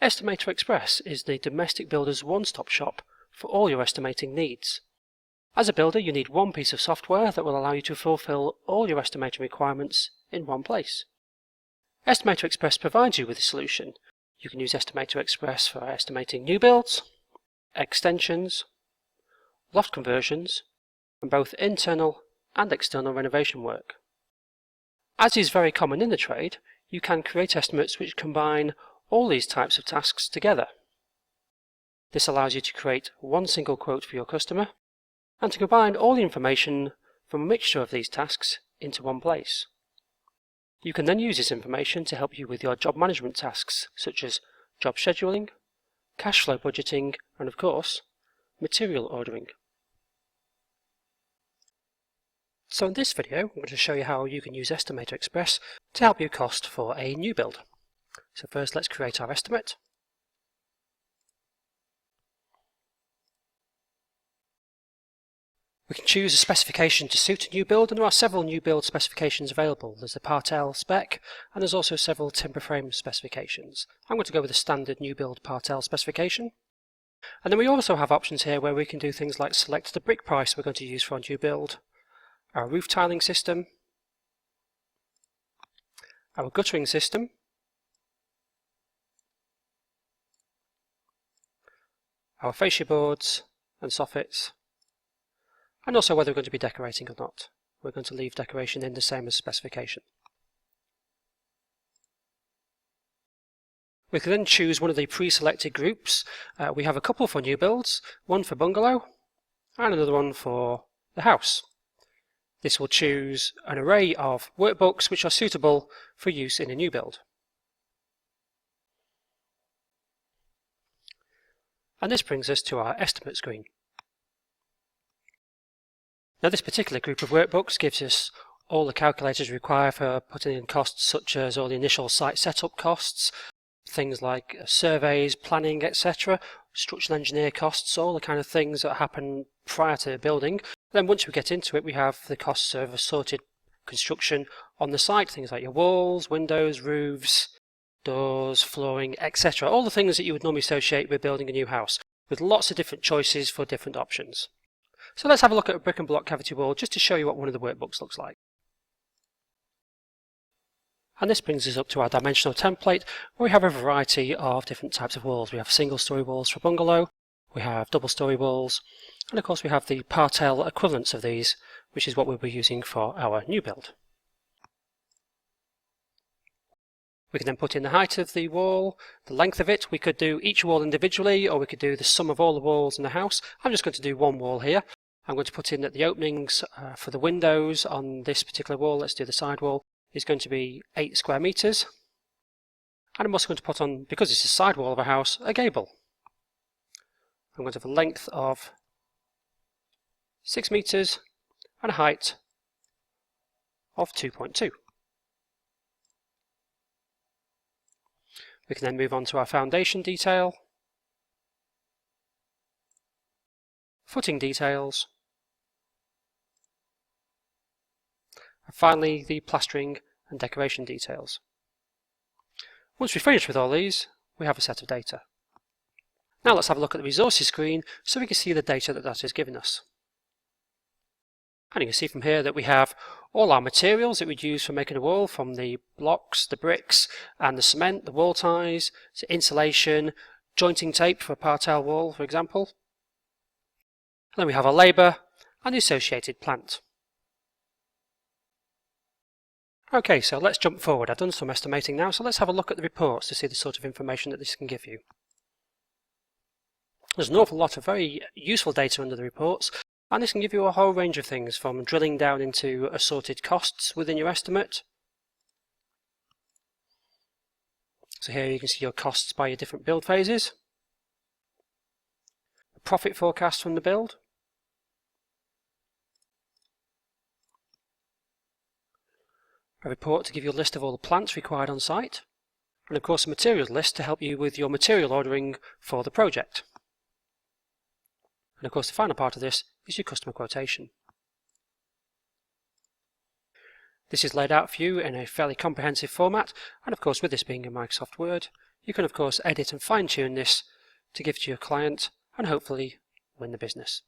EstimatorXpress is the domestic builder's one-stop shop for all your estimating needs. As a builder, you need one piece of software that will allow you to fulfill all your estimating requirements in one place. EstimatorXpress provides you with a solution. You can use EstimatorXpress for estimating new builds, extensions, loft conversions, and both internal and external renovation work. As is very common in the trade, you can create estimates which combine all these types of tasks together. This allows you to create one single quote for your customer and to combine all the information from a mixture of these tasks into one place. You can then use this information to help you with your job management tasks such as job scheduling, cash flow budgeting, and of course, material ordering. So in this video, I'm going to show you how you can use EstimatorXpress to help you cost for a new build. So first, let's create our estimate. We can choose a specification to suit a new build, and there are several new build specifications available. There's the Part L spec, and there's also several timber frame specifications. I'm going to go with the standard new build Part L specification. And then we also have options here where we can do things like select the brick price we're going to use for our new build, our roof tiling system, our guttering system, our fascia boards and soffits, and also whether we're going to be decorating or not. We're going to leave decoration in the same as specification. We can then choose one of the pre-selected groups. We have a couple for new builds, one for bungalow and another one for the house. This will choose an array of workbooks which are suitable for use in a new build. And this brings us to our estimate screen. Now this particular group of workbooks gives us all the calculators required for putting in costs such as all the initial site setup costs, things like surveys, planning, etc., structural engineer costs, all the kind of things that happen prior to building. Then once we get into it, we have the costs of assorted construction on the site, things like your walls, windows, roofs, doors, flooring, etc. All the things that you would normally associate with building a new house, with lots of different choices for different options. So let's have a look at a brick and block cavity wall just to show you what one of the workbooks looks like. And this brings us up to our dimensional template, where we have a variety of different types of walls. We have single-storey walls for bungalow, we have double-storey walls, and of course we have the Part L equivalents of these, which is what we'll be using for our new build. We can then put in the height of the wall, the length of it. We could do each wall individually, or we could do the sum of all the walls in the house. I'm just going to do one wall here. I'm going to put in that the openings for the windows on this particular wall, let's do the side wall, is going to be 8 square meters. And I'm also going to put on, because it's a side wall of a house, a gable. I'm going to have a length of 6 meters and a height of 2.2. We can then move on to our foundation detail, footing details, and finally the plastering and decoration details. Once we finish with all these, we have a set of data. Now let's have a look at the resources screen so we can see the data that has given us. And you can see from here that we have all our materials that we'd use for making a wall, from the blocks, the bricks and the cement, the wall ties, to insulation, jointing tape for a Part L wall, for example. And then we have our labour and the associated plant. Okay, so let's jump forward. I've done some estimating now, so let's have a look at the reports to see the sort of information that this can give you. There's an awful lot of very useful data under the reports, and this can give you a whole range of things, from drilling down into assorted costs within your estimate. So here you can see your costs by your different build phases, a profit forecast from the build, a report to give you a list of all the plants required on site, and of course a materials list to help you with your material ordering for the project. And of course the final part of this is your customer quotation. This is laid out for you in a fairly comprehensive format, and of course with this being in Microsoft Word, You can of course edit and fine-tune this to give to your client and hopefully win the business.